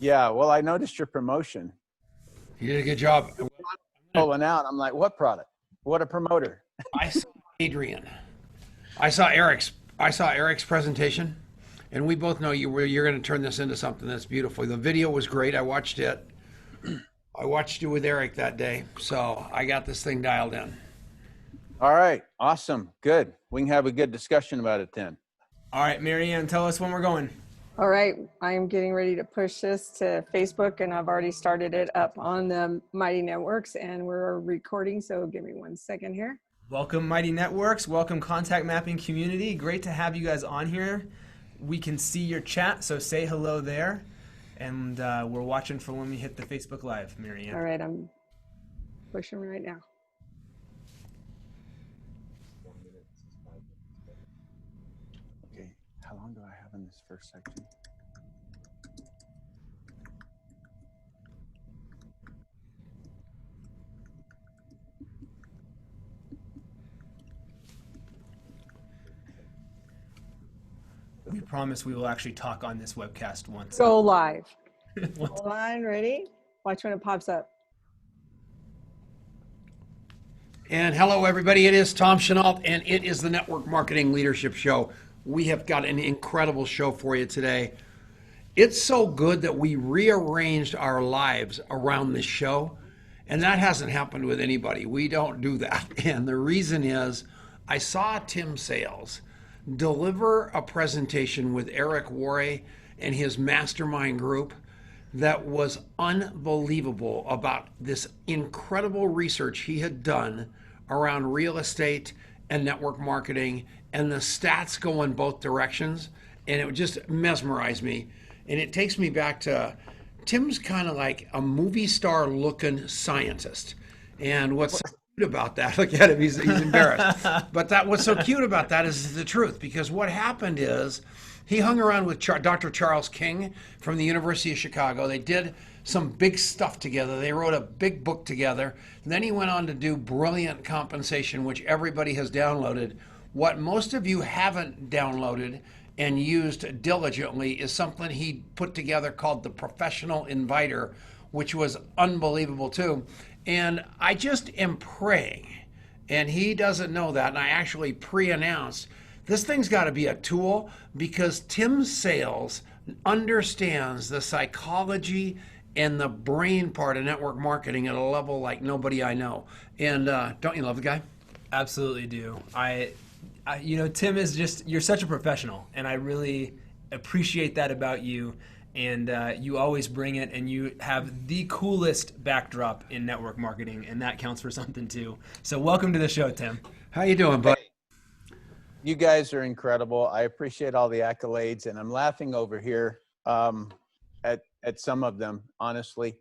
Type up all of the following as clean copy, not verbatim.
Yeah, well, I noticed your promotion. You did a good job. Pulling out. I'm like, what product? What a promoter. I saw Adrian. I saw Eric's presentation, and we both know you're going to turn this into something that's beautiful. The video was great. I watched it. I watched you with Eric that day, so I got this thing dialed in. All right. Awesome. Good. We can have a good discussion about it then. All right, Marianne, tell us when we're going. All right, I am getting ready to push this to Facebook, and I've already started it up on the Mighty Networks, and we're recording, so give me 1 second here. Welcome, Mighty Networks. Welcome, Contact Mapping Community. Great to have you guys on here. We can see your chat, so say hello there. And we're watching for when we hit the Facebook Live, Marianne. All right, I'm pushing right now. Okay. How long do I have in this first section? We promise we will actually talk on this webcast once. Go live. Hold on, ready? Watch when it pops up. And hello, everybody. It is Tom Chenault, and it is the Network Marketing Leadership Show. We have got an incredible show for you today. It's so good that we rearranged our lives around this show, and that hasn't happened with anybody. We don't do that. And the reason is I saw Tim Sales deliver a presentation with Eric Worre and his mastermind group that was unbelievable about this incredible research he had done around real estate and network marketing, and the stats go in both directions, and it just mesmerized me. And it takes me back to Tim's kind of like a movie star looking scientist. And what's so cute about that, look at him, he's embarrassed. But what's so cute about that is the truth, because what happened is he hung around with Dr. Charles King from the University of Chicago. They did some big stuff together. They wrote a big book together. And then he went on to do Brilliant Compensation, which everybody has downloaded. What most of you haven't downloaded and used diligently is something he put together called the Professional Inviter, which was unbelievable too. And I just am praying, and he doesn't know that, and I actually pre-announced, this thing's got to be a tool, because Tim Sales understands the psychology and the brain part of network marketing at a level like nobody I know. And don't you love the guy? Absolutely do. Tim is just, you're such a professional, and I really appreciate that about you. And you always bring it, and you have the coolest backdrop in network marketing, and that counts for something too. So welcome to the show, Tim. How you doing, bud? You guys are incredible. I appreciate all the accolades, and I'm laughing over here at some of them, honestly,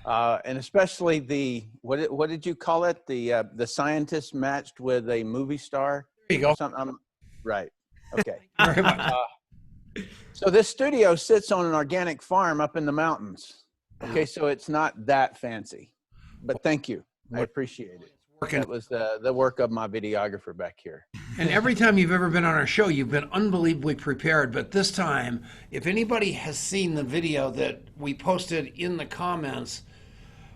and especially the what did you call it? The scientist matched with a movie star. There you go. Right. Okay. Very much. So this studio sits on an organic farm up in the mountains. Okay, so it's not that fancy, but thank you. I appreciate it. That was the work of my videographer back here. And every time you've ever been on our show, you've been unbelievably prepared. But this time, if anybody has seen the video that we posted in the comments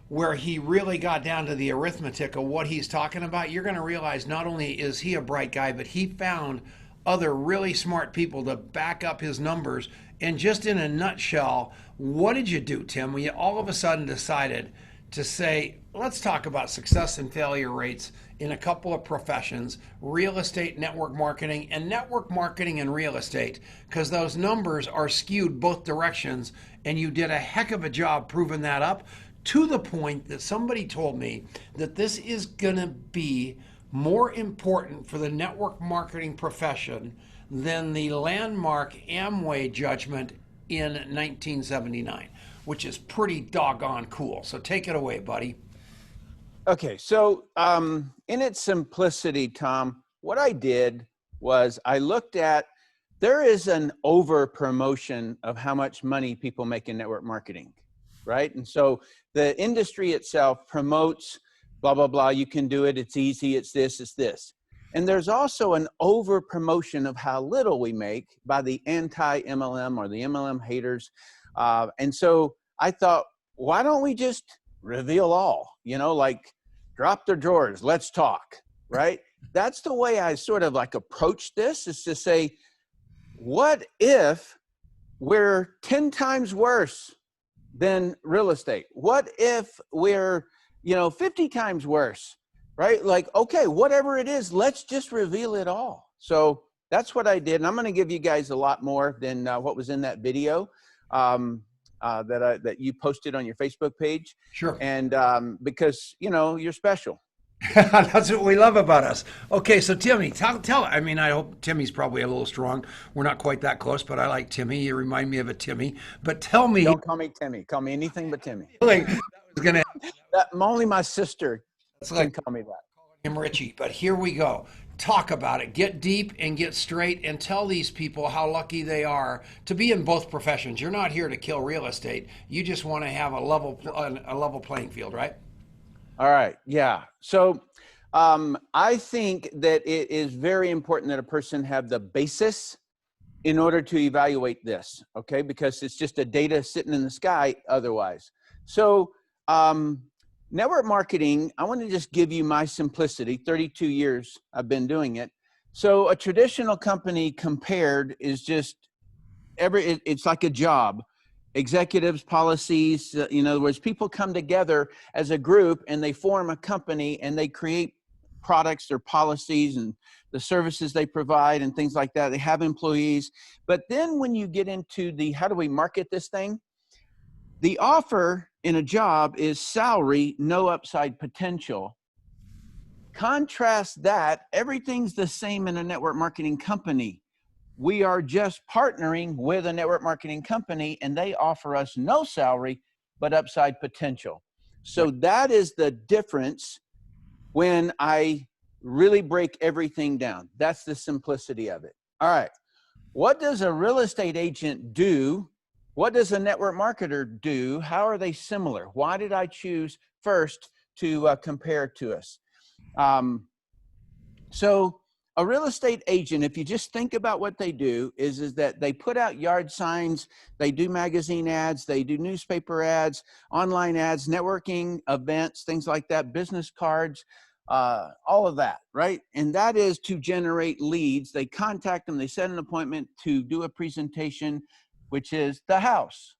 where he really got down to the arithmetic of what he's talking about, you're going to realize not only is he a bright guy, but he found other really smart people to back up his numbers. And just in a nutshell, what did you do, Tim, when you all of a sudden decided to say, let's talk about success and failure rates in a couple of professions, real estate, network marketing and real estate, because those numbers are skewed both directions, and you did a heck of a job proving that up, to the point that somebody told me that this is going to be more important for the network marketing profession than the landmark Amway judgment in 1979, which is pretty doggone cool. So take it away, buddy. Okay, so in its simplicity, Tom, what I did was I looked at, there is an over promotion of how much money people make in network marketing, right? And so the industry itself promotes blah, blah, blah, you can do it, it's easy, it's this, it's this. And there's also an over promotion of how little we make by the anti-MLM or the MLM haters. And so I thought, why don't we just reveal all, you know, like drop the drawers, let's talk, right? That's the way I sort of like approach this, is to say, what if we're 10 times worse than real estate? What if we're, 50 times worse, right? Like, okay, whatever it is, let's just reveal it all. So that's what I did. And I'm going to give you guys a lot more than what was in that video that you posted on your Facebook page. Sure. And because, you're special. That's what we love about us. Okay, so Timmy, tell. I mean, I hope Timmy's probably a little strong. We're not quite that close, but I like Timmy. You remind me of a Timmy. But tell me. Don't call me Timmy. Call me anything but Timmy. Like, that was gonna. Only my sister can call me that. Him Richie. But here we go. Talk about it. Get deep and get straight, and tell these people how lucky they are to be in both professions. You're not here to kill real estate. You just want to have a level playing field, right? All right. Yeah. So I think that it is very important that a person have the basis in order to evaluate this. Okay. Because it's just a data sitting in the sky otherwise. So network marketing, I want to just give you my simplicity. 32 years I've been doing it. So a traditional company compared is just it's like a job. Executives, policies, in other words, people come together as a group and they form a company and they create products or policies and the services they provide and things like that. They have employees. But then when you get into how do we market this thing? The offer in a job is salary, no upside potential. Contrast that, everything's the same in a network marketing company. We are just partnering with a network marketing company and they offer us no salary, but upside potential. So that is the difference when I really break everything down. That's the simplicity of it. All right. What does a real estate agent do? What does a network marketer do? How are they similar? Why did I choose first to compare to us? So a real estate agent, if you just think about what they do, is that they put out yard signs, they do magazine ads, they do newspaper ads, online ads, networking events, things like that, business cards, all of that, right? And that is to generate leads. They contact them, they set an appointment to do a presentation, which is the house.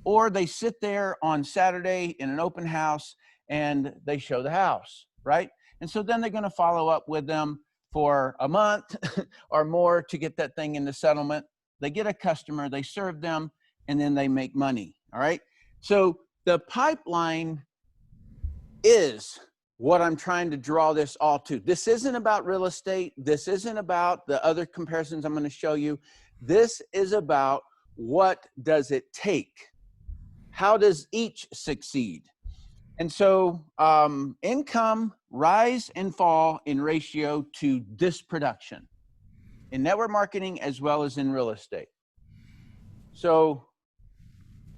Or they sit there on Saturday in an open house and they show the house, right? And so then they're going to follow up with them for a month or more to get that thing into settlement. They get a customer, they serve them, and then they make money. All right. So the pipeline is what I'm trying to draw this all to. This isn't about real estate. This isn't about the other comparisons I'm going to show you. This is about what does it take? How does each succeed? And so income rise and fall in ratio to this production in network marketing as well as in real estate. So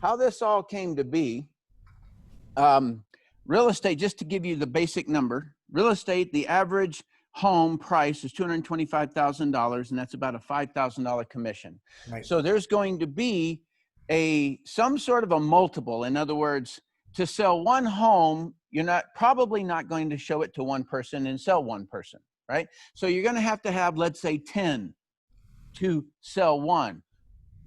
how this all came to be, real estate, just to give you the basic number, real estate, the average home price is $225,000, and that's about a $5,000 commission. Right. So there's going to be some sort of a multiple. In other words, to sell one home, you're probably not going to show it to one person and sell one person, right? So you're going to have, let's say 10 to sell one.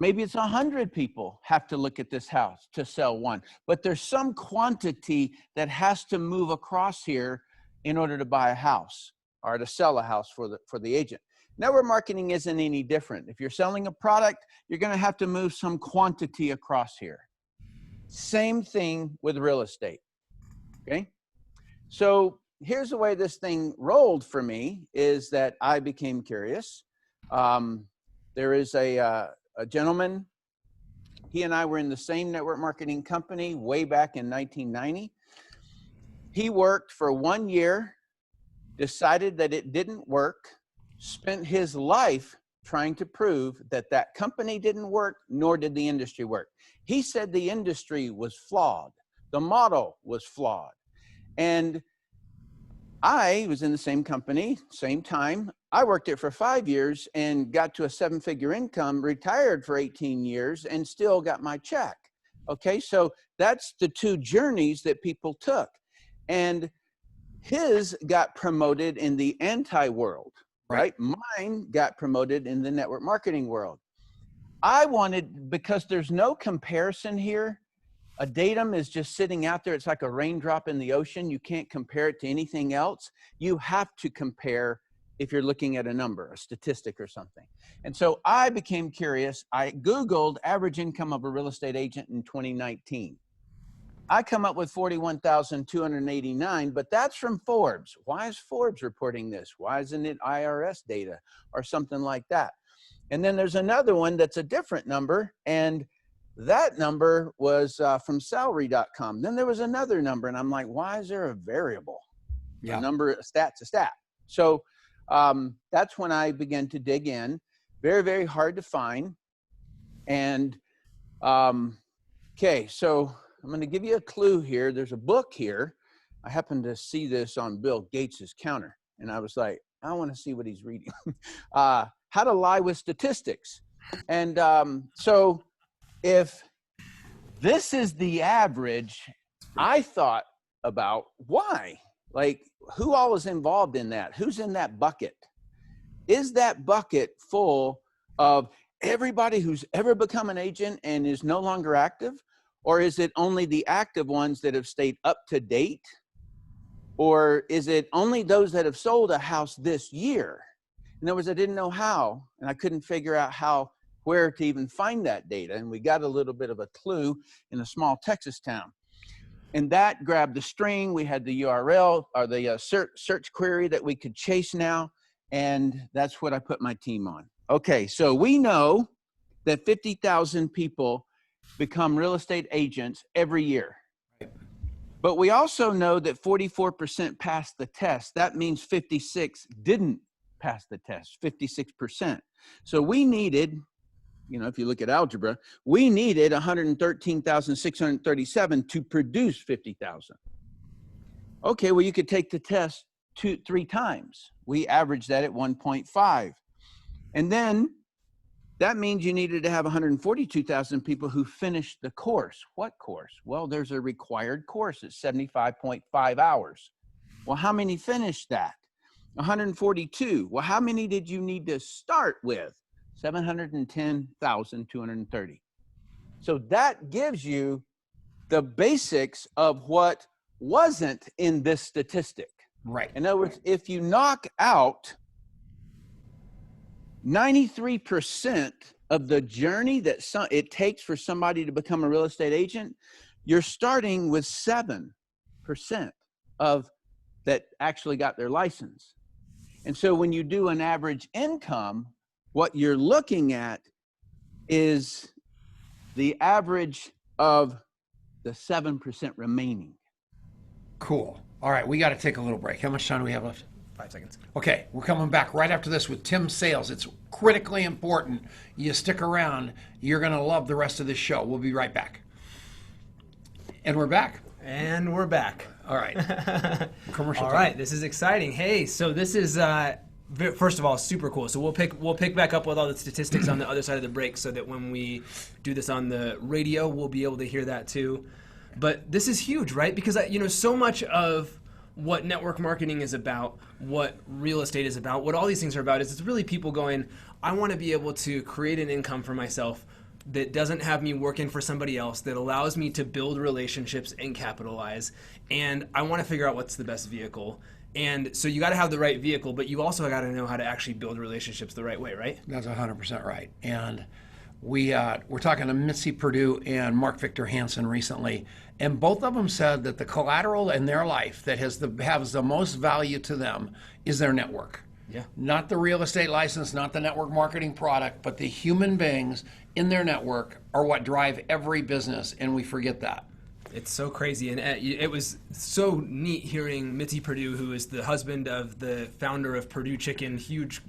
Maybe it's 100 people have to look at this house to sell one, but there's some quantity that has to move across here in order to buy a house or to sell a house for the agent. Network marketing isn't any different. If you're selling a product, you're going to have to move some quantity across here. Same thing with real estate. Okay. So here's the way this thing rolled for me is that I became curious. There is a gentleman, he and I were in the same network marketing company way back in 1990. He worked for 1 year, decided that it didn't work, spent his life trying to prove that that company didn't work, nor did the industry work. He said the industry was flawed. The model was flawed. And I was in the same company, same time. I worked it for 5 years and got to a 7-figure income, retired for 18 years, and still got my check. Okay, so that's the two journeys that people took. And his got promoted in the anti-world, right? Mine got promoted in the network marketing world. I wanted, because there's no comparison here, a datum is just sitting out there. It's like a raindrop in the ocean. You can't compare it to anything else. You have to compare if you're looking at a number, a statistic or something. And so I became curious. I Googled average income of a real estate agent in 2019. I come up with 41,289, but that's from Forbes. Why is Forbes reporting this? Why isn't it IRS data or something like that? And then there's another one that's a different number, and that number was from salary.com. Then there was another number, and I'm like, why is there a variable? A number, a stat's a stat. So that's when I began to dig in. Very, very hard to find. And okay, so I'm going to give you a clue here. There's a book here. I happened to see this on Bill Gates's counter, and I was like, I want to see what he's reading. How to Lie with Statistics. And so if this is the average, I thought about why, like who all is involved in that? Who's in that bucket? Is that bucket full of everybody who's ever become an agent and is no longer active? Or is it only the active ones that have stayed up to date? Or is it only those that have sold a house this year? In other words, I didn't know how, and I couldn't figure out where to even find that data. And we got a little bit of a clue in a small Texas town. And that grabbed the string. We had the URL or the search query that we could chase now. And that's what I put my team on. Okay, so we know that 50,000 people become real estate agents every year. But we also know that 44% passed the test. That means 56 didn't pass the test, 56%. So we needed, you know, if you look at algebra, we needed 113,637 to produce 50,000. Okay, well, you could take the test 3 times. We averaged that at 1.5. And then that means you needed to have 142,000 people who finished the course. What course? Well, there's a required course. It's 75.5 hours. Well, how many finished that? 142. Well, how many did you need to start with? 710,230. So that gives you the basics of what wasn't in this statistic. Right. In other words, if you knock out 93% of the journey that it takes for somebody to become a real estate agent, you're starting with 7% of that actually got their license. And so when you do an average income, what you're looking at is the average of the 7% remaining. Cool. All right, we got to take a little break. How much time do we have left? 5 seconds. Okay, we're coming back right after this with Tim Sales. It's critically important. You stick around. You're going to love the rest of this show. We'll be right back. And we're back. And we're back. All right. Commercial All time. right, this is exciting. Hey, so this is first of all super cool. So we'll pick back up with all the statistics on the other side of the break, so that when we do this on the radio, we'll be able to hear that too. But this is huge, right? Because so much of what network marketing is about, what real estate is about, what all these things are about, is it's really people going, I want to be able to create an income for myself that doesn't have me working for somebody else, that allows me to build relationships and capitalize. And I want to figure out what's the best vehicle. And so you got to have the right vehicle, but you also got to know how to actually build relationships the right way, right? That's 100% right. And we're talking to Mitzi Perdue and Mark Victor Hansen recently, and both of them said that the collateral in their life that has the most value to them is their network. Yeah. Not the real estate license, not the network marketing product, but the human beings in their network are what drive every business, and we forget that. It's so crazy, and it was so neat hearing Mitzi Perdue, who is the husband of the founder of Perdue Chicken, huge,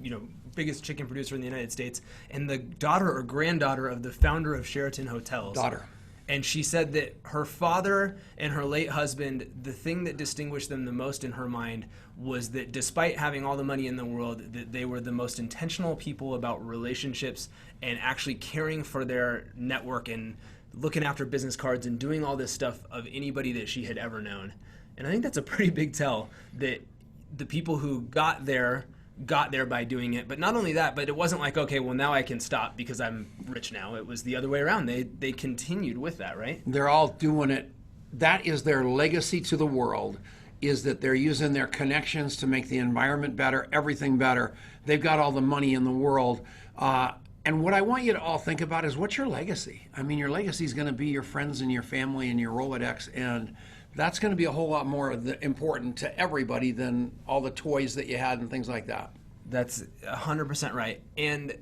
biggest chicken producer in the United States, and the daughter or granddaughter of the founder of Sheraton Hotels. Daughter. And she said that her father and her late husband, the thing that distinguished them the most in her mind was that despite having all the money in the world, that they were the most intentional people about relationships and actually caring for their network and looking after business cards and doing all this stuff of anybody that she had ever known. And I think that's a pretty big tell that the people who got there by doing it. But not only that, but it wasn't like, okay, well, now I can stop because I'm rich now. It was the other way around. They continued with that, right? They're all doing it. That is their legacy to the world, is that they're using their connections to make the environment better, everything better. They've got all the money in the world. And what I want you to all think about is, what's your legacy? I mean, your legacy is going to be your friends and your family and your Rolodex, and that's going to be a whole lot more important to everybody than all the toys that you had and things like that. That's 100% right. And,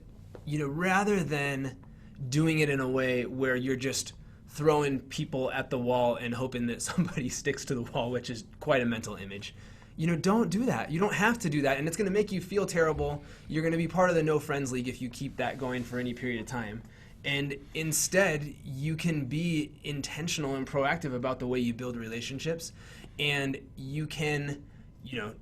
rather than doing it in a way where you're just throwing people at the wall and hoping that somebody sticks to the wall, which is quite a mental image, don't do that. You don't have to do that. And it's going to make you feel terrible. You're going to be part of the no friends league if you keep that going for any period of time. And instead, you can be intentional and proactive about the way you build relationships, and you can,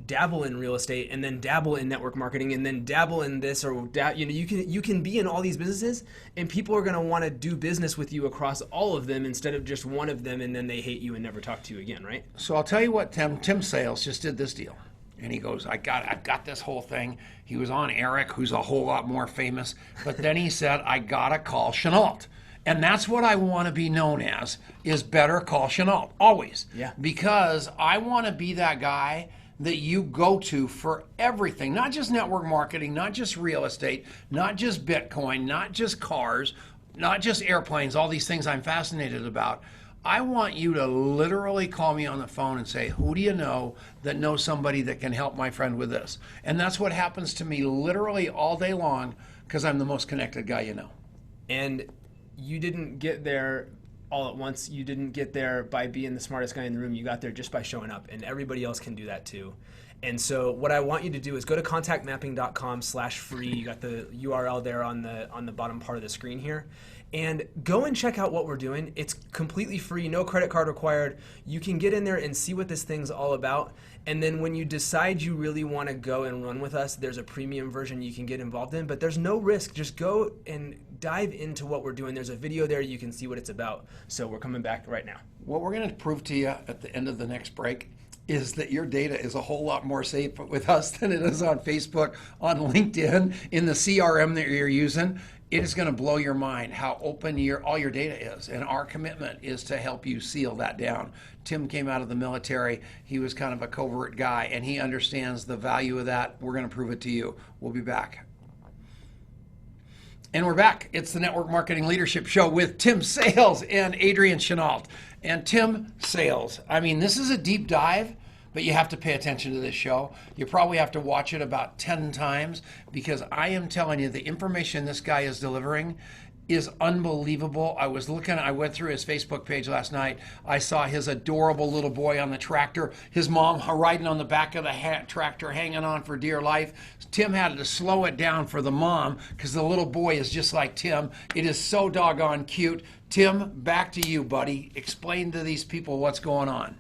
dabble in real estate, and then dabble in network marketing, and then dabble in this, or you can be in all these businesses, and people are going to want to do business with you across all of them instead of just one of them, and then they hate you and never talk to you again, right? So I'll tell you what, Tim Sales just did this deal. And he goes, I've got this whole thing. He was on Eric, who's a whole lot more famous. But then he said, I got to call Chenault. And that's what I want to be known as, is better call Chenault, always. Yeah. Because I want to be that guy that you go to for everything, not just network marketing, not just real estate, not just Bitcoin, not just cars, not just airplanes, all these things I'm fascinated about. I want you to literally call me on the phone and say, who do you know that knows somebody that can help my friend with this? And that's what happens to me literally all day long, because I'm the most connected guy you know. And you didn't get there all at once. You didn't get there by being the smartest guy in the room. You got there just by showing up, and everybody else can do that too. And so what I want you to do is go to contactmapping.com/free. You got the URL there on the bottom part of the screen here. And go and check out what we're doing. It's completely free, no credit card required. You can get in there and see what this thing's all about. And then when you decide you really want to go and run with us, there's a premium version you can get involved in, but there's no risk. Just go and dive into what we're doing. There's a video there, you can see what it's about. So we're coming back right now. What we're going to prove to you at the end of the next break is that your data is a whole lot more safe with us than it is on Facebook, on LinkedIn, in the CRM that you're using. It is going to blow your mind how open all your data is. And our commitment is to help you seal that down. Tim came out of the military. He was kind of a covert guy, and he understands the value of that. We're going to prove it to you. We'll be back. And we're back. It's the Network Marketing Leadership Show with Tim Sales and Adrian Chenault. And Tim Sales, I mean, this is a deep dive, but you have to pay attention to this show. You probably have to watch it about 10 times, because I am telling you, the information this guy is delivering is unbelievable. I went through his Facebook page last night. I saw his adorable little boy on the tractor, his mom riding on the back of the tractor, hanging on for dear life. Tim had to slow it down for the mom because the little boy is just like Tim. It is so doggone cute. Tim, back to you, buddy. Explain to these people what's going on.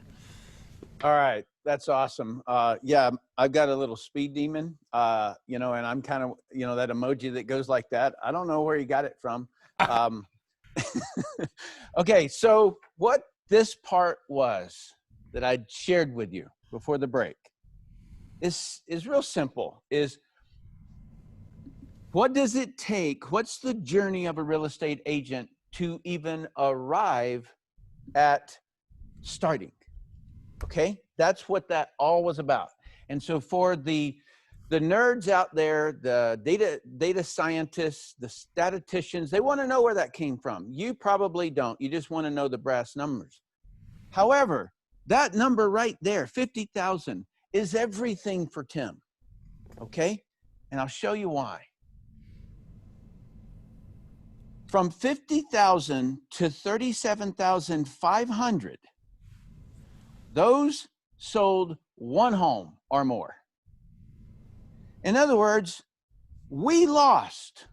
All right. That's awesome. Yeah, I've got a little speed demon, and I'm kind of, that emoji that goes like that. I don't know where he got it from. Okay, so what this part was that I shared with you before the break is real simple. Is what does it take? What's the journey of a real estate agent to even arrive at starting? Okay, that's what that all was about. And so for the nerds out there, the data scientists, the statisticians, they want to know where that came from. You probably don't. You just want to know the brass numbers. However, that number right there, 50,000, is everything for Tim. Okay, and I'll show you why. From 50,000 to 37,500. Those sold one home or more. In other words, we lost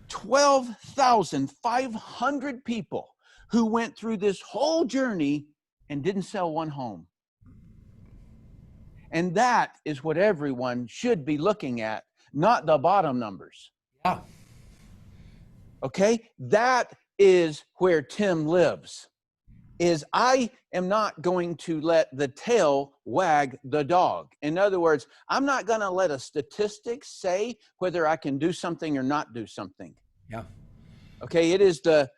12,500 people who went through this whole journey and didn't sell one home. And that is what everyone should be looking at, not the bottom numbers. Yeah. Okay? That is where Tim lives. Is I am not going to let the tail wag the dog. In other words, I'm not going to let a statistic say whether I can do something or not do something. Yeah. Okay, it is the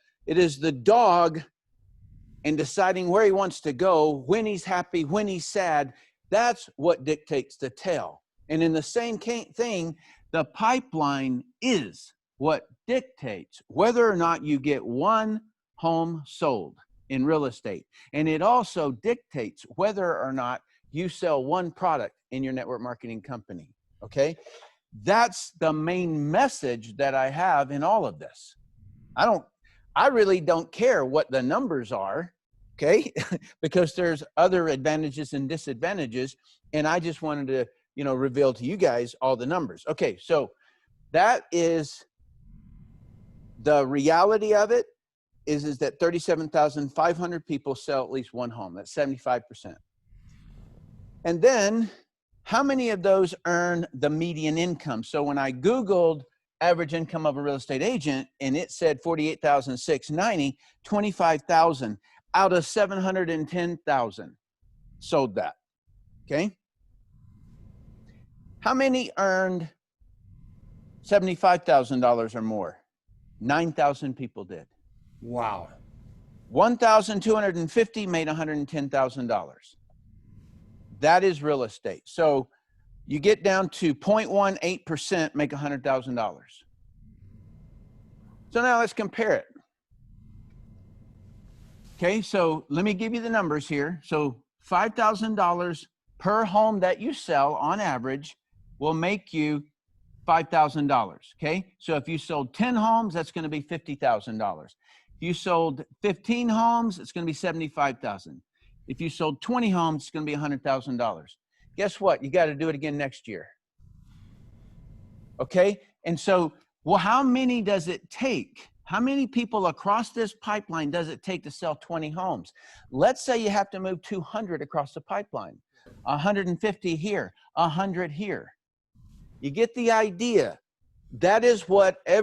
dog and deciding where he wants to go, when he's happy, when he's sad. That's what dictates the tail. And in the same thing, the pipeline is what dictates whether or not you get one home sold in real estate. And it also dictates whether or not you sell one product in your network marketing company. Okay? That's the main message that I have in all of this. I really don't care what the numbers are, okay? Because there's other advantages and disadvantages. And I just wanted to, reveal to you guys all the numbers. Okay, so that is the reality of it is that 37,500 people sell at least one home. That's 75%. And then how many of those earn the median income? So when I Googled average income of a real estate agent and it said 48,690, 25,000 out of 710,000 sold that. Okay. How many earned $75,000 or more? 9,000 people did. Wow. 1,250 made $110,000. That is real estate. So you get down to 0.18%, make $100,000. So now let's compare it. Okay, so let me give you the numbers here. So $5,000 per home that you sell on average will make you $5,000. Okay, so if you sold 10 homes, that's going to be $50,000. If you sold 15 homes, it's going to be $75,000. If you sold 20 homes, it's going to be $100,000. Guess what? You got to do it again next year. Okay, and so, well, how many does it take? How many people across this pipeline does it take to sell 20 homes? Let's say you have to move 200 across the pipeline, 150 here, 100 here. You get the idea. That is what I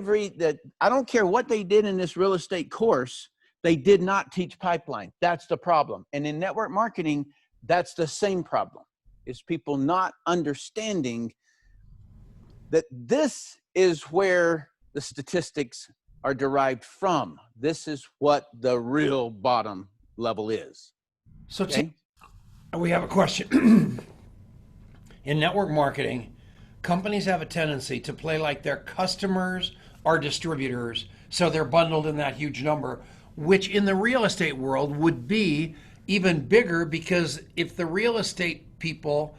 don't care what they did in this real estate course, they did not teach pipeline. That's the problem. And in network marketing, that's the same problem, is people not understanding that this is where the statistics are derived from. This is what the real bottom level is. So Okay? we have a question. In network marketing, companies have a tendency to play like their customers are distributors, so they're bundled in that huge number, which in the real estate world would be even bigger, because if the real estate people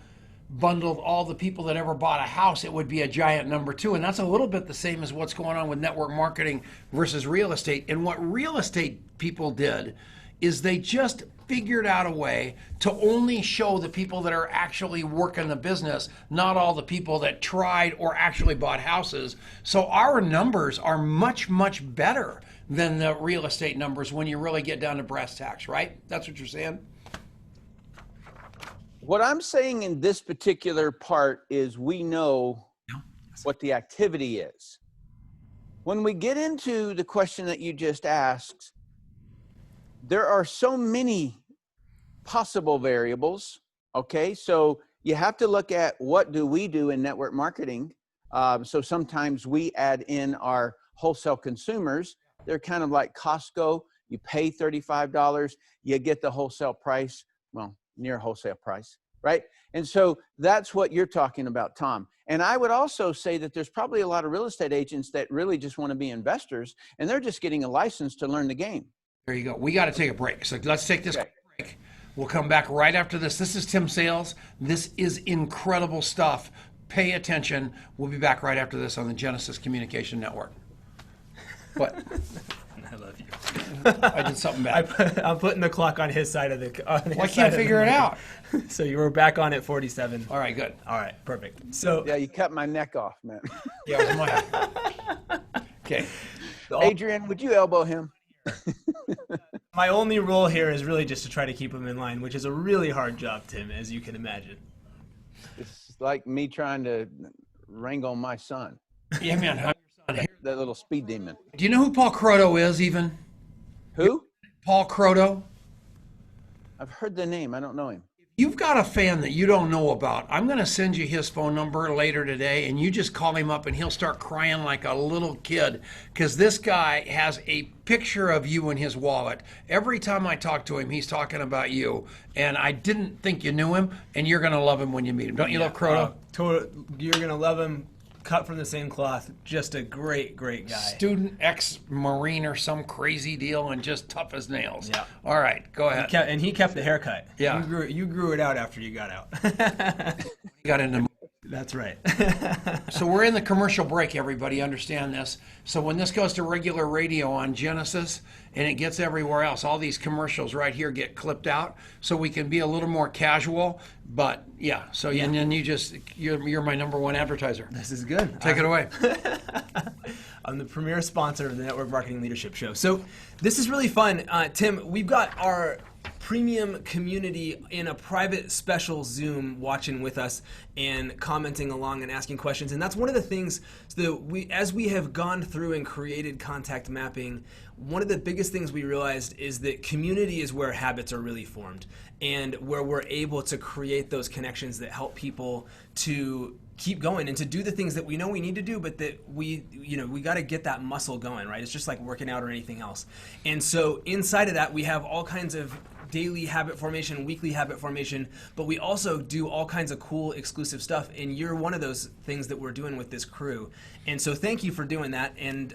bundled all the people that ever bought a house, it would be a giant number too. And that's a little bit the same as what's going on with network marketing versus real estate. And what real estate people did is they just figured out a way to only show the people that are actually working the business, not all the people that tried or actually bought houses. So our numbers are much, much better than the real estate numbers when you really get down to brass tacks, right? That's what you're saying? What I'm saying in this particular part is we know what the activity is. When we get into the question that you just asked, there are so many possible variables, okay? So you have to look at what do we do in network marketing. So sometimes we add in our wholesale consumers. They're kind of like Costco. You pay $35, you get the wholesale price, well, near wholesale price, right? And so that's what you're talking about, Tom. And I would also say that there's probably a lot of real estate agents that really just want to be investors, and they're just getting a license to learn the game. There you go. We got to take a break. So let's take this break. We'll come back right after this. This is Tim Sales. This is incredible stuff. Pay attention. We'll be back right after this on the Genesis Communication Network. What? I love you. I did something bad. I'm putting the clock on his side of the. Well, I can't figure it out. So you were back on at 47. All right, good. All right, perfect. So Yeah, you cut my neck off, man. Yeah, it was my. Okay. Adrian, would you elbow him? my only role here is really just to try to keep him in line, which is a really hard job, Tim, as you can imagine. It's like me trying to wrangle my son. Yeah, man. How your son? that little speed demon. Do you know who Paul Croto is even? Who? Paul Croto? I've heard the name. I don't know him. You've got a fan that you don't know about. I'm going to send you his phone number later today, and you just call him up, and he'll start crying like a little kid because this guy has a picture of you in his wallet. Every time I talk to him, he's talking about you, and I didn't think you knew him, and you're going to love him when you meet him. Don't you love Croto? You're going to love him. Cut from the same cloth. Just a great, great guy. Student, ex-Marine or some crazy deal, and just tough as nails. Yeah. All right, go ahead. He kept the haircut. Yeah. You grew it out after you got out. You got into. That's right. So we're in the commercial break, everybody, understand this. So when this goes to regular radio on Genesis and it gets everywhere else, all these commercials right here get clipped out so we can be a little more casual. But yeah, so and then you're my number one advertiser. This is good. Take it away. I'm the premier sponsor of the Network Marketing Leadership Show. So this is really fun. Tim, we've got our premium community in a private special Zoom watching with us and commenting along and asking questions. And that's one of the things that as we have gone through and created contact mapping, one of the biggest things we realized is that community is where habits are really formed and where we're able to create those connections that help people to keep going and to do the things that we know we need to do, but that we got to get that muscle going, right? It's just like working out or anything else. And so inside of that, we have all kinds of daily habit formation, weekly habit formation, but we also do all kinds of cool exclusive stuff, and you're one of those things that we're doing with this crew. And so thank you for doing that, and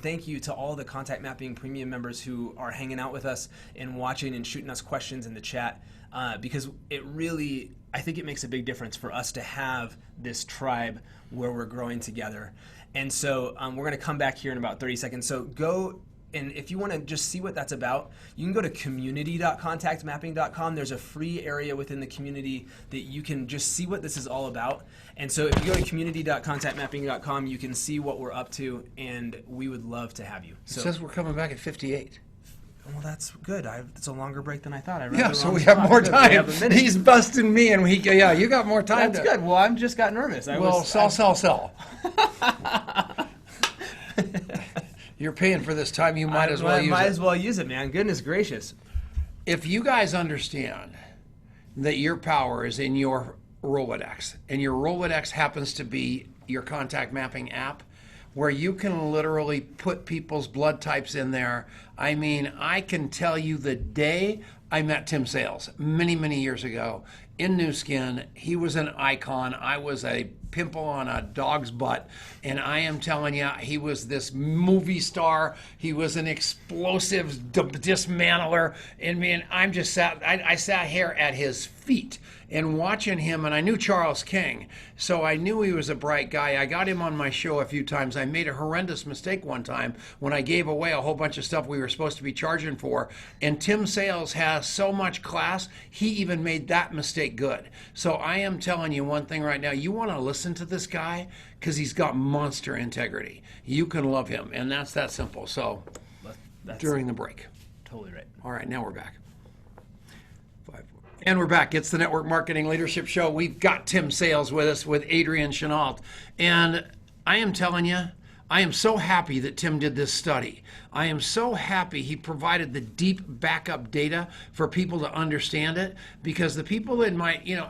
thank you to all the Contact Mapping Premium members who are hanging out with us and watching and shooting us questions in the chat, because I think it makes a big difference for us to have this tribe where we're growing together. And so we're going to come back here in about 30 seconds. So go. And if you want to just see what that's about, you can go to community.contactmapping.com. There's a free area within the community that you can just see what this is all about. And so if you go to community.contactmapping.com, you can see what we're up to, and we would love to have you. So, it says we're coming back at 58. Well, that's good. It's a longer break than I thought. So we have more time. He's busting me, and you got more time. That's good. Well, I just got nervous. Sell. You're paying for this time. You might as well use it. Might as well use it, man. Goodness gracious. If you guys understand that your power is in your Rolodex, and your Rolodex happens to be your contact mapping app, where you can literally put people's blood types in there. I mean, I can tell you the day I met Tim Sales many, many years ago in New Skin. He was an icon. I was a pimple on a dog's butt. And I am telling you, he was this movie star. He was an explosive dismantler. And man, I sat here at his feet and watching him, and I knew Charles King, so I knew he was a bright guy. I got him on my show a few times. I made a horrendous mistake one time when I gave away a whole bunch of stuff we were supposed to be charging for, and Tim Sales has so much class, he even made that mistake good. So I am telling you one thing right now, you want to listen to this guy because he's got monster integrity. You can love him, and that's that simple. So during the break. Totally right. All right, now we're back. And we're back. It's the Network Marketing Leadership Show. We've got Tim Sales with us, with Adrian Chenault. And I am telling you, I am so happy that Tim did this study. I am so happy he provided the deep backup data for people to understand it, because the people in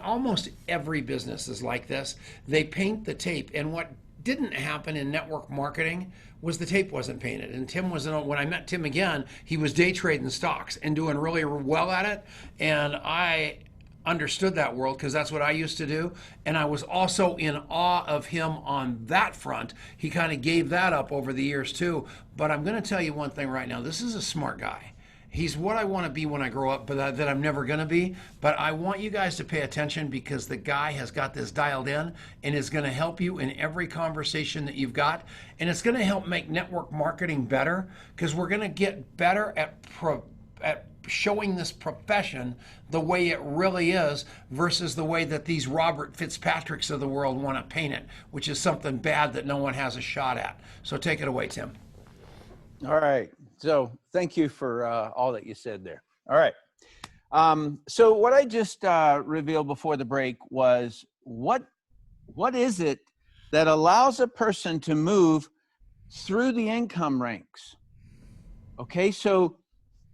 almost every business is like this. They paint the tape, and what didn't happen in network marketing was the tape wasn't painted. And Tim when I met Tim again, he was day trading stocks and doing really well at it. And I understood that world because that's what I used to do. And I was also in awe of him on that front. He kind of gave that up over the years too. But I'm going to tell you one thing right now. This is a smart guy. He's what I want to be when I grow up, but that I'm never going to be. But I want you guys to pay attention, because the guy has got this dialed in and is going to help you in every conversation that you've got. And it's going to help make network marketing better, because we're going to get better at showing this profession the way it really is versus the way that these Robert Fitzpatricks of the world want to paint it, which is something bad that no one has a shot at. So take it away, Tim. All right. So thank you for all that you said there. All right. So what I just revealed before the break was what is it that allows a person to move through the income ranks. Okay, so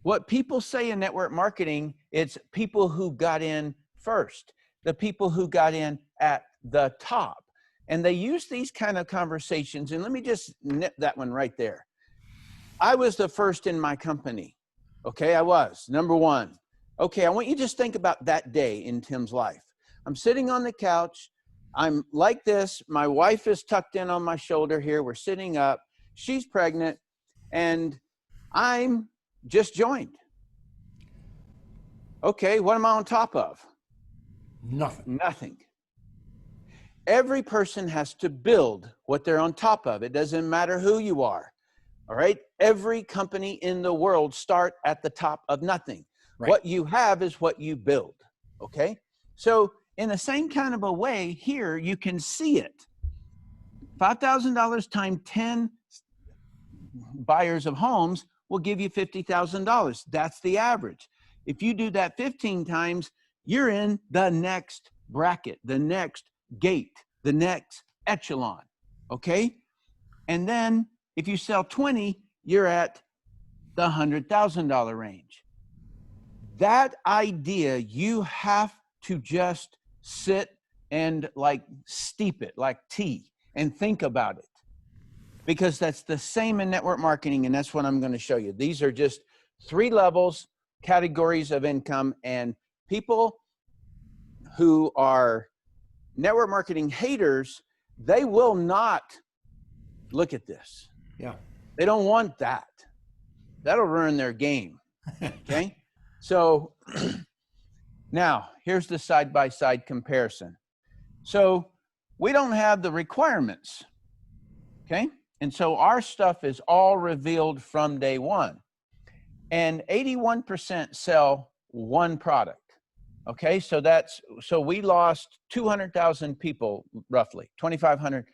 what people say in network marketing, it's people who got in first, the people who got in at the top. And they use these kind of conversations. And let me just nip that one right there. I was the first in my company. Okay, I was number one. Okay, I want you to just think about that day in Tim's life. I'm sitting on the couch. I'm like this. My wife is tucked in on my shoulder here. We're sitting up. She's pregnant. And I'm just joined. Okay, what am I on top of? Nothing. Nothing. Every person has to build what they're on top of. It doesn't matter who you are. All right. Every company in the world start at the top of nothing. Right. What you have is what you build. Okay. So in the same kind of a way here, you can see it. $5,000 times 10 buyers of homes will give you $50,000. That's the average. If you do that 15 times, you're in the next bracket, the next gate, the next echelon. Okay. And then if you sell 20, you're at the $100,000 range. That idea, you have to just sit and like steep it like tea and think about it, because that's the same in network marketing. And that's what I'm going to show you. These are just 3 levels, categories of income, and people who are network marketing haters, they will not look at this. Yeah. They don't want that. That'll ruin their game. Okay. So now here's the side-by-side comparison. So we don't have the requirements. Okay. And so our stuff is all revealed from day one. And 81% sell one product. Okay. So we lost 200,000 people, roughly 2,500,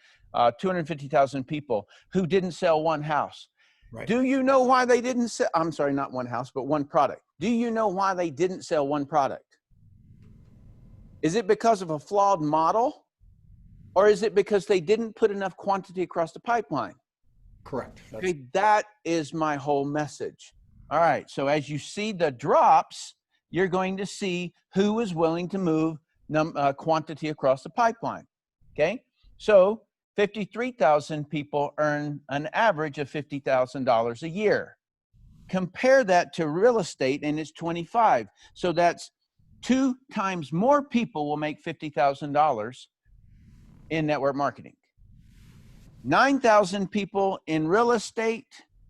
250,000 people who didn't sell one house. Right. Do you know why they didn't sell? I'm sorry, not one house, but one product. Do you know why they didn't sell one product? Is it because of a flawed model? Or is it because they didn't put enough quantity across the pipeline? Correct. Okay, that is my whole message. All right, so as you see the drops, you're going to see who is willing to move quantity across the pipeline. Okay, so 53,000 people earn an average of $50,000 a year. Compare that to real estate, and it's 25. So that's 2 times more people will make $50,000 in network marketing. 9,000 people in real estate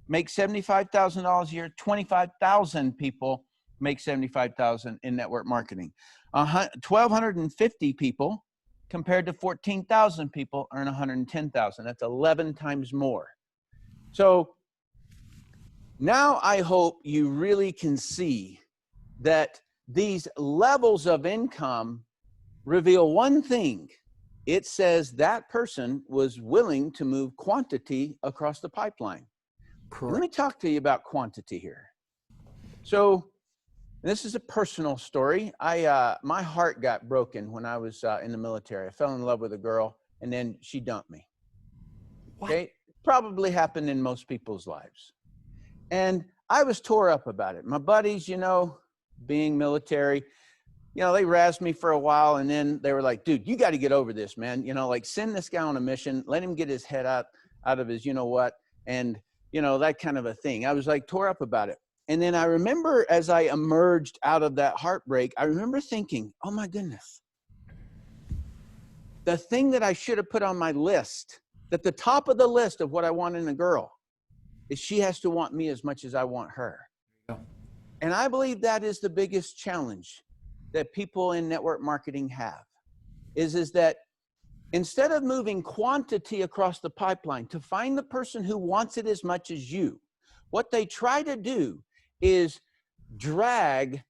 make $75,000 a year. 25,000 people make $75,000 in network marketing. 1,250 people compared to 14,000 people earn 110,000. That's 11 times more. So now I hope you really can see that these levels of income reveal one thing. It says that person was willing to move quantity across the pipeline. Correct. Let me talk to you about quantity here. So this is a personal story. My heart got broken when I was in the military. I fell in love with a girl, and then she dumped me. What? Okay, probably happened in most people's lives. And I was tore up about it. My buddies, being military, they razzed me for a while, and then they were like, dude, you got to get over this, man. Send this guy on a mission, let him get his head out of his, and, that kind of a thing. I was like tore up about it. And then I remember as I emerged out of that heartbreak, I remember thinking, oh my goodness, the thing that I should have put on my list, that the top of the list of what I want in a girl is she has to want me as much as I want her. Yeah. And I believe that is the biggest challenge that people in network marketing have, is that instead of moving quantity across the pipeline to find the person who wants it as much as you, what they try to do is drag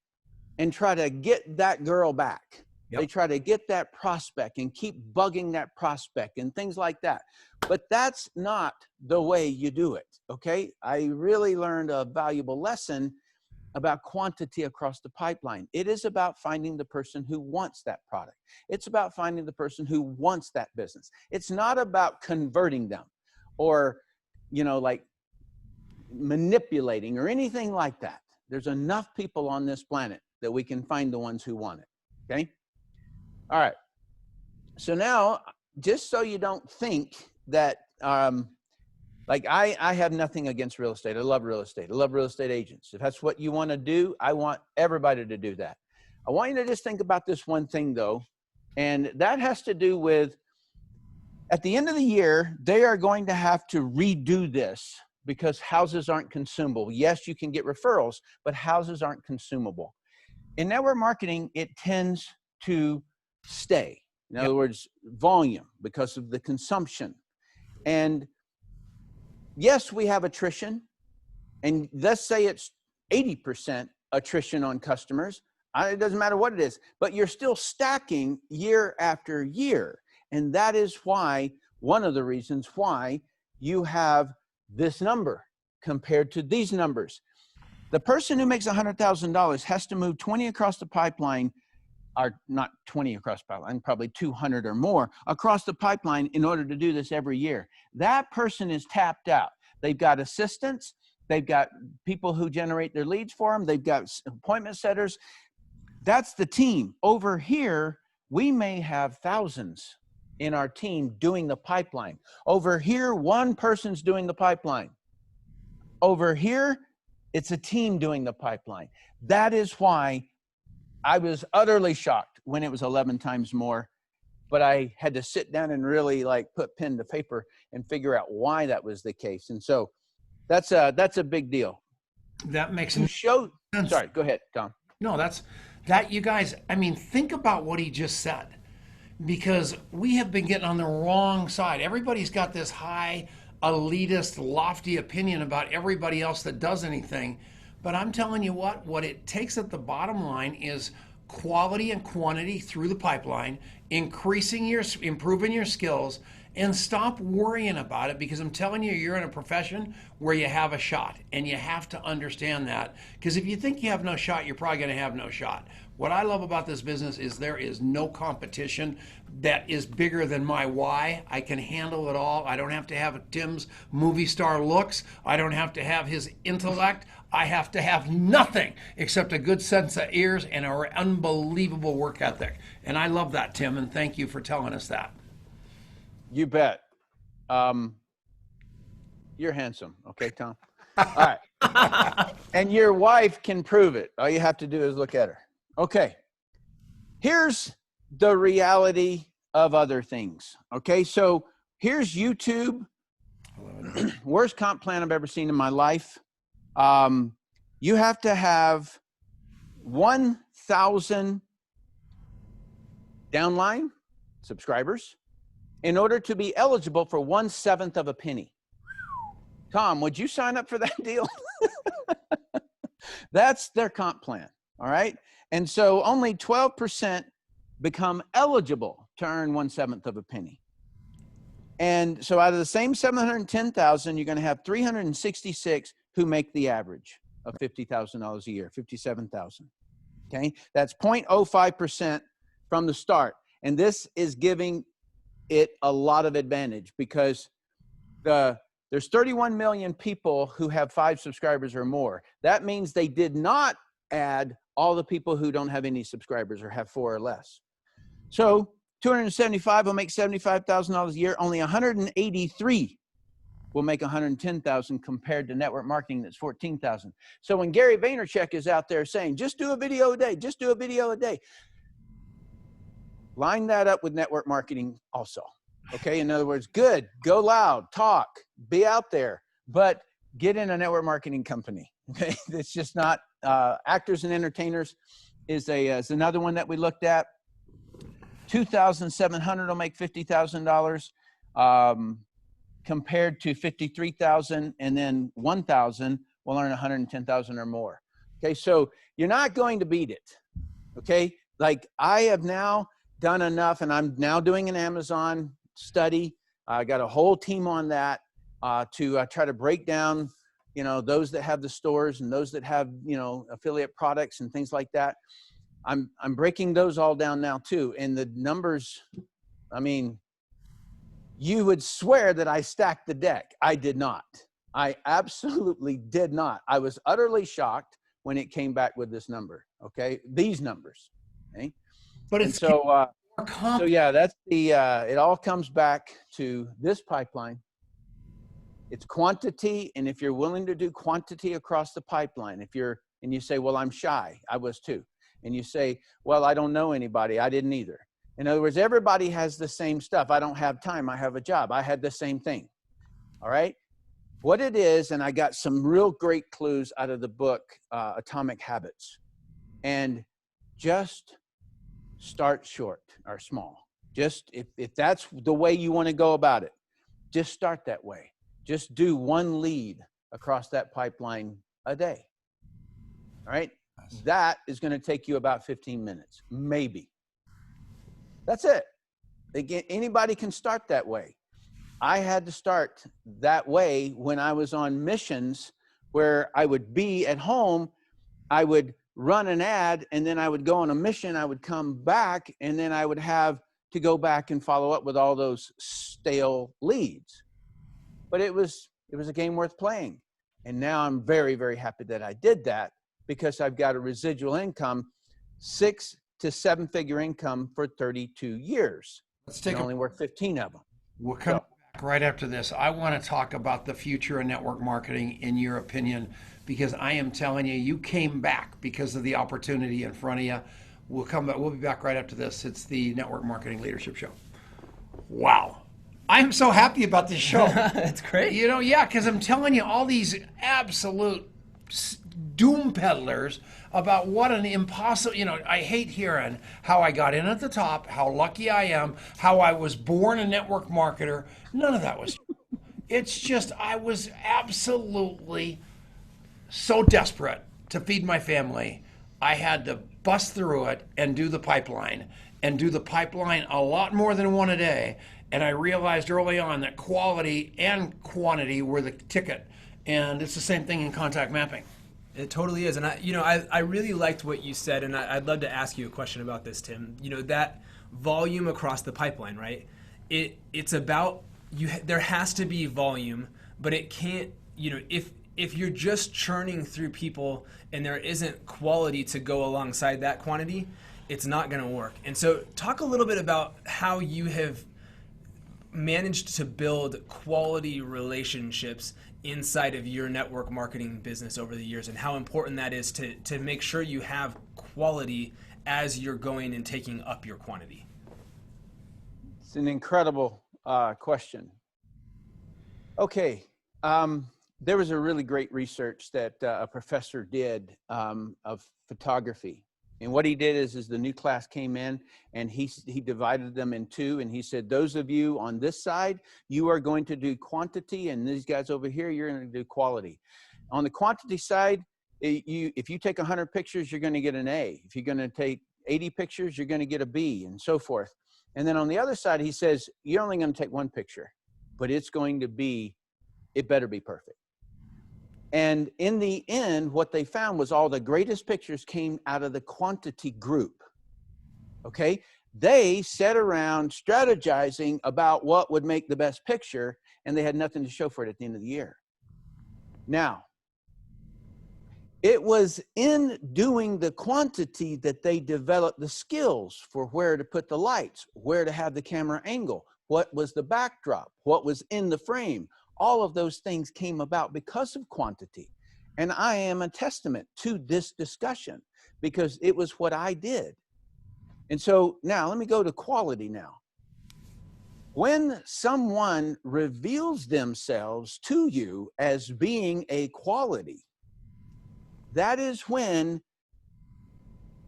and try to get that girl back. Yep. They try to get that prospect and keep bugging that prospect and things like that. But that's not the way you do it, okay? I really learned a valuable lesson about quantity across the pipeline. It is about finding the person who wants that product. It's about finding the person who wants that business. It's not about converting them or like manipulating or anything like that. There's enough people on this planet that we can find the ones who want it. Okay. All right. So now, just so you don't think that, like I have nothing against real estate. I love real estate. I love real estate agents. If that's what you want to do, I want everybody to do that. I want you to just think about this one thing though. And that has to do with, at the end of the year, they are going to have to redo this because houses aren't consumable. Yes, you can get referrals, but houses aren't consumable. In network marketing, it tends to stay. In other words, volume because of the consumption. And yes, we have attrition. And let's say it's 80% attrition on customers. It doesn't matter what it is, but you're still stacking year after year. And that is why, one of the reasons why you have this number compared to these numbers. The person who makes $100,000 has to move 20 across the pipeline, or not 20 across the pipeline, probably 200 or more across the pipeline in order to do this every year. That person is tapped out. They've got assistants. They've got people who generate their leads for them. They've got appointment setters. That's the team. Over here, we may have thousands in our team doing the pipeline. Over here, one person's doing the pipeline. Over here, it's a team doing the pipeline. That is why I was utterly shocked when it was 11 times more, but I had to sit down and really put pen to paper and figure out why that was the case. And so that's a big deal. That makes sense. Sorry, go ahead, Tom. No, that you guys, I mean, think about what he just said, because we have been getting on the wrong side. Everybody's got this high, elitist, lofty opinion about everybody else that does anything. But I'm telling you what it takes at the bottom line is quality and quantity through the pipeline, improving your skills, and stop worrying about it, because I'm telling you, you're in a profession where you have a shot, and you have to understand that, because if you think you have no shot, you're probably going to have no shot. What I love about this business is there is no competition that is bigger than my why. I can handle it all. I don't have to have Tim's movie star looks. I don't have to have his intellect. I have to have nothing except a good sense of ears and an unbelievable work ethic. And I love that, Tim, and thank you for telling us that. You bet. You're handsome. Okay, Tom? All right. And your wife can prove it. All you have to do is look at her. Okay. Here's the reality of other things. Okay, so here's YouTube. Worst comp plan I've ever seen in my life. You have to have 1,000 downline subscribers in order to be eligible for 1/7 of a penny. Tom, would you sign up for that deal? That's their comp plan. All right. And so only 12% become eligible to earn 1/7 of a penny. And so out of the same 710,000, you're going to have 366 who make the average of $50,000 a year, 57,000. Okay. That's 0.05% from the start. And this is giving it a lot of advantage, because there's 31 million people who have 5 subscribers or more. That means they did not add all the people who don't have any subscribers or have 4 or less. So 275 will make $75,000 a year. Only 183 will make 110,000 compared to network marketing that's 14,000. So when Gary Vaynerchuk is out there saying, just do a video a day, just do a video a day, line that up with network marketing also. Okay. In other words, good, go loud, talk, be out there, but get in a network marketing company. Okay. It's just not, actors and entertainers is another one that we looked at. 2,700 will make $50,000 compared to 53,000, and then 1,000 will earn 110,000 or more. Okay. So you're not going to beat it. Okay. Like I have now done enough, and I'm now doing an Amazon study. I got a whole team on that to try to break down, those that have the stores and those that have, affiliate products and things like that. I'm breaking those all down now too. And the numbers, I mean, you would swear that I stacked the deck. I did not. I absolutely did not. I was utterly shocked when it came back with this number. Okay. These numbers. Okay. But And it's so, so yeah, that's the, it all comes back to this pipeline. It's quantity. And if you're willing to do quantity across the pipeline, and you say, well, I'm shy. I was too. And you say, well, I don't know anybody. I didn't either. In other words, everybody has the same stuff. I don't have time. I have a job. I had the same thing. All right. What it is, and I got some real great clues out of the book, Atomic Habits. And just start short or small. Just if that's the way you want to go about it, just start that way. Just do one lead across that pipeline a day. All right. That is going to take you about 15 minutes, maybe. That's it. Again, anybody can start that way. I had to start that way when I was on missions where I would be at home. I would run an ad and then I would go on a mission. I would come back and then I would have to go back and follow up with all those stale leads. But it was a game worth playing. And now I'm very, very happy that I did that because I've got a residual income, 6 to 7 figure income for 32 years. Let's take only work 15 of them. We'll come back right after this. I want to talk about the future of network marketing in your opinion, because I am telling you, you came back because of the opportunity in front of you. We'll come back. We'll be back right after this. It's the Network Marketing Leadership Show. Wow. I'm so happy about this show. That's great. You know, yeah, because I'm telling you all these absolute doom peddlers about what an impossible, I hate hearing how I got in at the top, how lucky I am, how I was born a network marketer. None of that was true. It's just, I was absolutely so desperate to feed my family. I had to bust through it and do the pipeline a lot more than one a day. And I realized early on that quality and quantity were the ticket. And it's the same thing in contact mapping. It totally is. And I really liked what you said, and I'd love to ask you a question about this, Tim. That volume across the pipeline, right? It's about there has to be volume, but it can't, if you're just churning through people and there isn't quality to go alongside that quantity, it's not going to work. And so talk a little bit about how you have managed to build quality relationships inside of your network marketing business over the years, and how important that is to make sure you have quality as you're going and taking up your quantity. It's an incredible question. Okay. There was a really great research that a professor did of photography. And what he did is the new class came in and he divided them in two. And he said, those of you on this side, you are going to do quantity. And these guys over here, you're going to do quality. On the quantity side, if you take 100 pictures, you're going to get an A. If you're going to take 80 pictures, you're going to get a B, and so forth. And then on the other side, he says, you're only going to take one picture, but it better be perfect. And in the end, what they found was all the greatest pictures came out of the quantity group. Okay. They sat around strategizing about what would make the best picture, and they had nothing to show for it at the end of the year. Now, it was in doing the quantity that they developed the skills for where to put the lights, where to have the camera angle, what was the backdrop, what was in the frame. All of those things came about because of quantity. And I am a testament to this discussion because it was what I did. And so now let me go to quality now. When someone reveals themselves to you as being a quality, that is when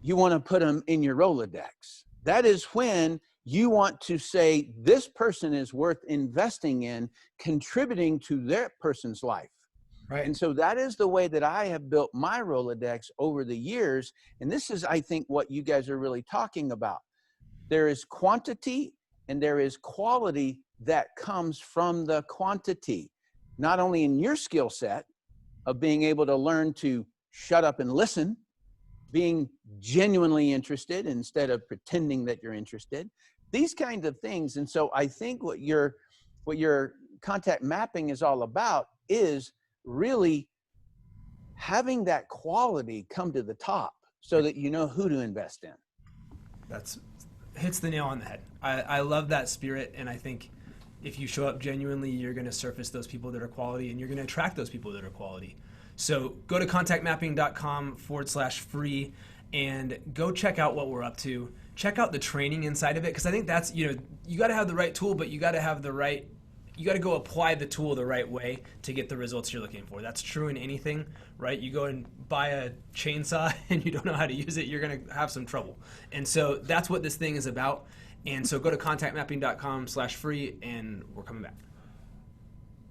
you want to put them in your Rolodex. That is when you want to say, this person is worth investing in, contributing to their person's life. Right. And so that is the way that I have built my Rolodex over the years. And this is, I think, what you guys are really talking about. There is quantity and there is quality that comes from the quantity, not only in your skill set of being able to learn to shut up and listen, being genuinely interested instead of pretending that you're interested, these kinds of things. And so I think what you're what your contact mapping is all about is really having that quality come to the top so that you know who to invest in. That's hits the nail on the head. I love that spirit, and I think if you show up genuinely, you're going to surface those people that are quality, and you're going to attract those people that are quality. So go to contactmapping.com/free and go check out what we're up to. Check out the training inside of it, because I think that's, you got to have the right tool, but you got to go apply the tool the right way to get the results you're looking for. That's true in anything, right? You go and buy a chainsaw and you don't know how to use it, you're going to have some trouble. And so that's what this thing is about. And so go to contactmapping.com/free, and we're coming back.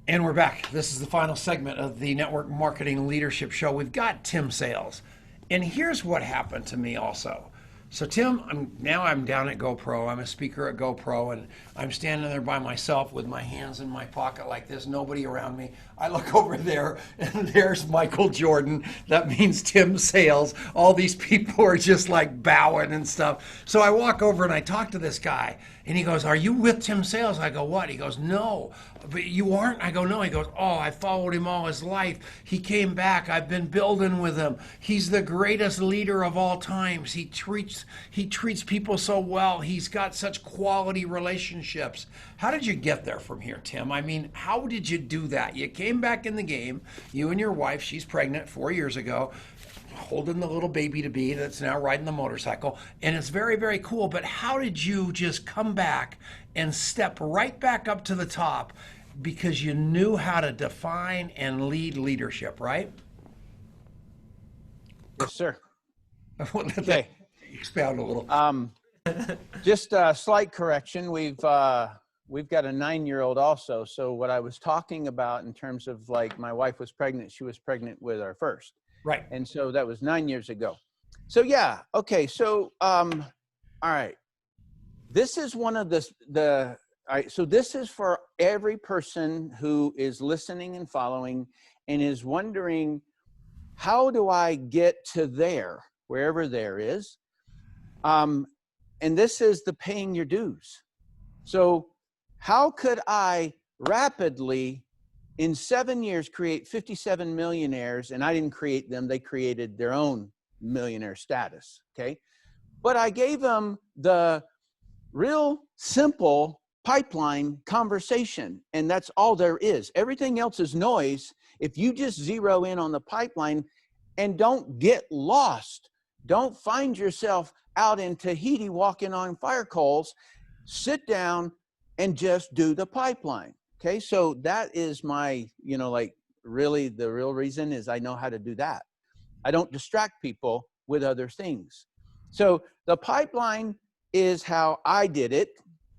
And we're back. This is the final segment of the Network Marketing Leadership Show. We've got Tim Sales. And here's what happened to me also. So Tim, I'm down at GoPro. I'm a speaker at GoPro, and I'm standing there by myself with my hands in my pocket like this, nobody around me. I look over there, and there's Michael Jordan. That means Tim Sales. All these people are just like bowing and stuff. So I walk over and I talk to this guy, and he goes, "Are you with Tim Sales?" I go, "What?" He goes, "No." "But you aren't?" I go, "No." He goes, "Oh, I followed him all his life. He came back. I've been building with him. He's the greatest leader of all times. He treats people so well. He's got such quality relationships." How did you get there from here, Tim? I mean, how did you do that? You came back in the game, you and your wife, she's pregnant 4 years ago, holding the little baby to be that's now riding the motorcycle, and it's very, very cool. But how did you just come back and step right back up to the top because you knew how to define and lead leadership, right? Yes, sir. Okay. Expound a little. Just a slight correction. We've got a 9-year-old also. So what I was talking about in terms of like my wife was pregnant, she was pregnant with our first. Right. And so that was 9 years ago. So yeah. Okay. So, all right. This is one of all right. So this is for every person who is listening and following and is wondering, how do I get to there, wherever there is? And this is the paying your dues. So how could I rapidly, in 7 years, create 57 millionaires? And I didn't create them. They created their own millionaire status. Okay. But I gave them the real simple pipeline conversation. And that's all there is. Everything else is noise. If you just zero in on the pipeline and don't get lost, don't find yourself out in Tahiti walking on fire coals, sit down and just do the pipeline. Okay. So that is my, really the real reason is I know how to do that. I don't distract people with other things. So the pipeline is how I did it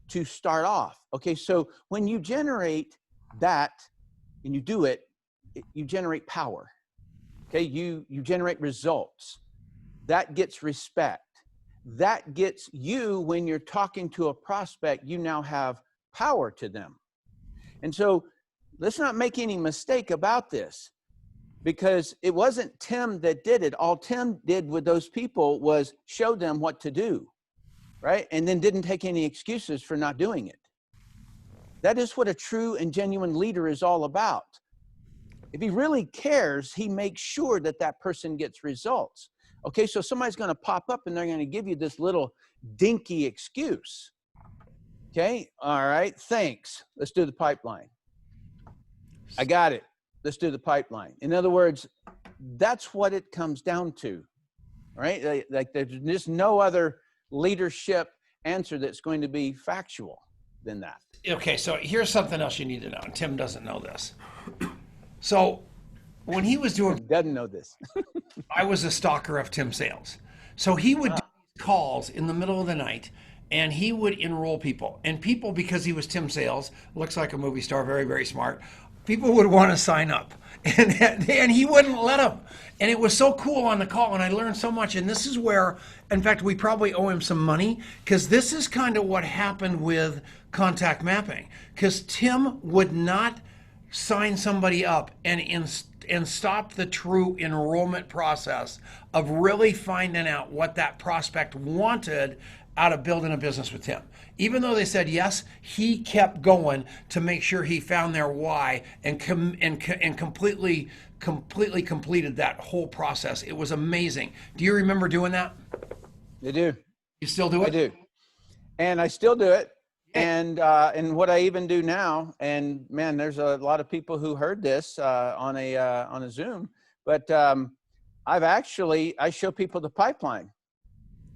to start off. Okay. So when you generate that and you do it, you generate power. Okay. You generate results. That gets respect. That gets you, when you're talking to a prospect, you now have power to them. And so let's not make any mistake about this, because it wasn't Tim that did it. All Tim did with those people was show them what to do, right? And then didn't take any excuses for not doing it. That is what a true and genuine leader is all about. If he really cares, he makes sure that that person gets results. Okay, so somebody's going to pop up and they're going to give you this little dinky excuse. Okay, all right, thanks. Let's do the pipeline. I got it. Let's do the pipeline. In other words, that's what it comes down to, right? Like there's just no other leadership answer that's going to be factual than that. Okay, so here's something else you need to know, and Tim doesn't know this. So when he was doing... Doesn't know this. I was a stalker of Tim Sales. So he would do calls in the middle of the night, and he would enroll people. And people, because he was Tim Sales, looks like a movie star, very, very smart, people would want to sign up. And he wouldn't let them. And it was so cool on the call, and I learned so much. And this is where, in fact, we probably owe him some money, because this is kind of what happened with contact mapping. Because Tim would not sign somebody up and stop the true enrollment process of really finding out what that prospect wanted out of building a business with Tim. Even though they said yes, he kept going to make sure he found their why and completely completed that whole process. It was amazing. Do you remember doing that? I do. You still do it? I do. And I still do it. And what I even do now, and man, there's a lot of people who heard this on a Zoom, but I show people the pipeline.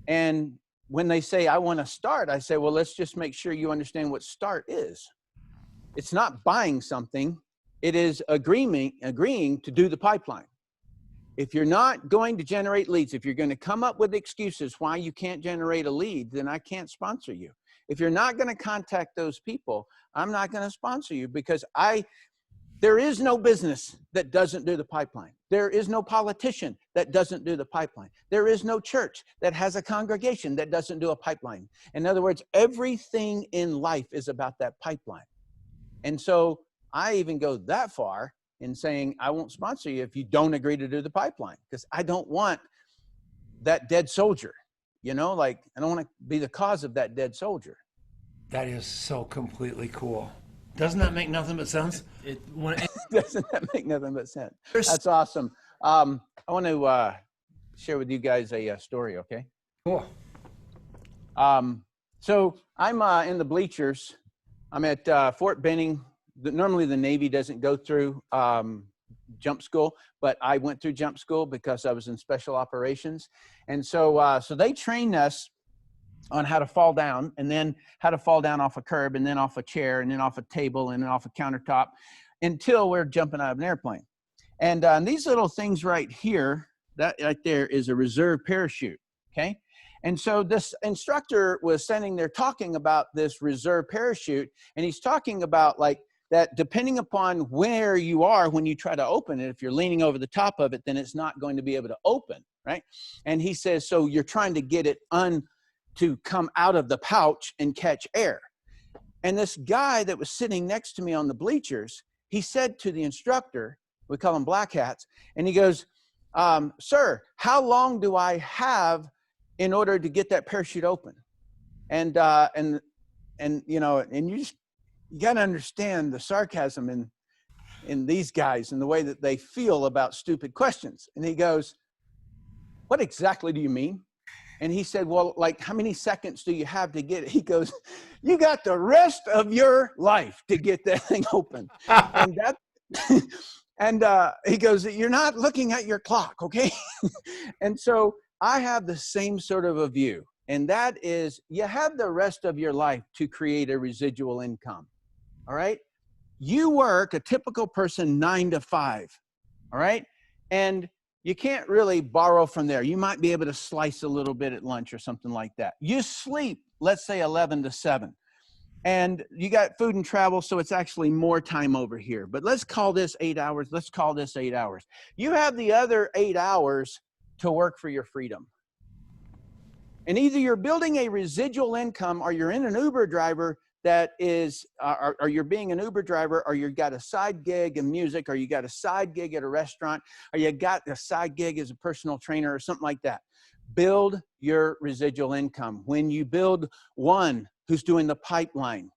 And when they say, I want to start, I say, well, let's just make sure you understand what start is. It's not buying something. It is agreeing to do the pipeline. If you're not going to generate leads, if you're going to come up with excuses why you can't generate a lead, then I can't sponsor you. If you're not going to contact those people, I'm not going to sponsor you, because there is no business that doesn't do the pipeline. There is no politician that doesn't do the pipeline. There is no church that has a congregation that doesn't do a pipeline. In other words, everything in life is about that pipeline. And so I even go that far in saying, I won't sponsor you if you don't agree to do the pipeline, because I don't want that dead soldier. I don't want to be the cause of that dead soldier. That is so completely cool. Doesn't that make nothing but sense? Doesn't that make nothing but sense? That's awesome. I want to share with you guys a story, okay? Cool. So I'm in the bleachers. I'm at Fort Benning. Normally the Navy doesn't go through jump school, but I went through jump school because I was in special operations. And so they trained us on how to fall down, and then how to fall down off a curb, and then off a chair, and then off a table, and then off a countertop, until we're jumping out of an airplane. And these little things right here, that right there is a reserve parachute, okay? And so this instructor was standing there talking about this reserve parachute, and he's talking about that depending upon where you are when you try to open it, if you're leaning over the top of it, then it's not going to be able to open, right? And he says, so you're trying to get it to come out of the pouch and catch air. And this guy that was sitting next to me on the bleachers, he said to the instructor, we call them black hats, and he goes, sir, how long do I have in order to get that parachute open? And you got to understand the sarcasm in these guys and the way that they feel about stupid questions. And he goes, what exactly do you mean? And he said, well, how many seconds do you have to get it? He goes, you got the rest of your life to get that thing open. And he goes, you're not looking at your clock, okay? And so I have the same sort of a view. And that is, you have the rest of your life to create a residual income. All right? You work, a typical person, 9 to 5. All right? And you can't really borrow from there. You might be able to slice a little bit at lunch or something like that. You sleep, let's say 11 to 7. And you got food and travel, so it's actually more time over here. But let's call this 8 hours. Let's call this 8 hours. You have the other 8 hours to work for your freedom. And either you're building a residual income, or you're in an Uber driver that is, or you're being an Uber driver, or you got a side gig in music, or you got a side gig at a restaurant, or you got a side gig as a personal trainer or something like that. Build your residual income. When you build one who's doing the pipeline,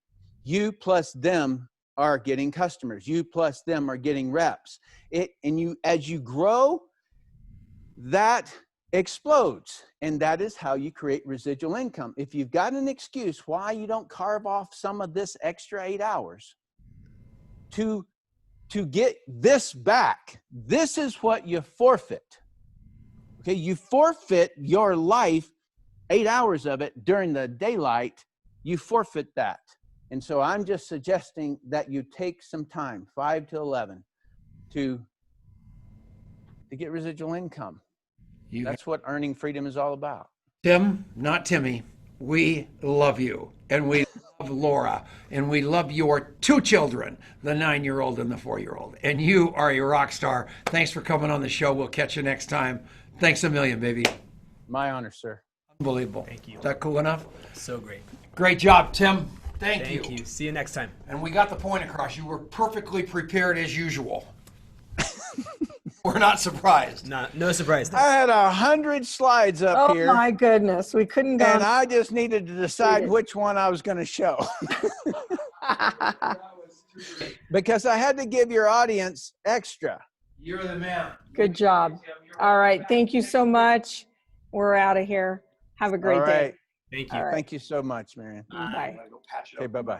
you plus them are getting customers. You plus them are getting reps. As you grow, that explodes. And that is how you create residual income. If you've got an excuse why you don't carve off some of this extra 8 hours to get this back, this is what you forfeit. Okay, you forfeit your life, 8 hours of it during the daylight, you forfeit that. And so I'm just suggesting that you take some time, 5 to 11, to get residual income. That's what earning freedom is all about. Tim, not Timmy, we love you, and we love Laura, and we love your 2 children, the 9-year-old and the 4-year-old. And you are a rock star. Thanks for coming on the show. We'll catch you next time. Thanks a million, baby. My honor, sir. Unbelievable. Thank you. Is that cool enough? So great. Great job, Tim. Thank you. Thank you. See you next time. And we got the point across. You were perfectly prepared as usual. We're not surprised. No surprise there. I had 100 slides up Oh here, my goodness, we couldn't go. and I just needed to decide which one I was going to show. Because I had to give your audience extra. You're the man. Good job. All right, thank you so much. We're out of here. Have a great All day. right. Thank you. All right. Thank you so much, Marianne. Bye. Okay, bye-bye.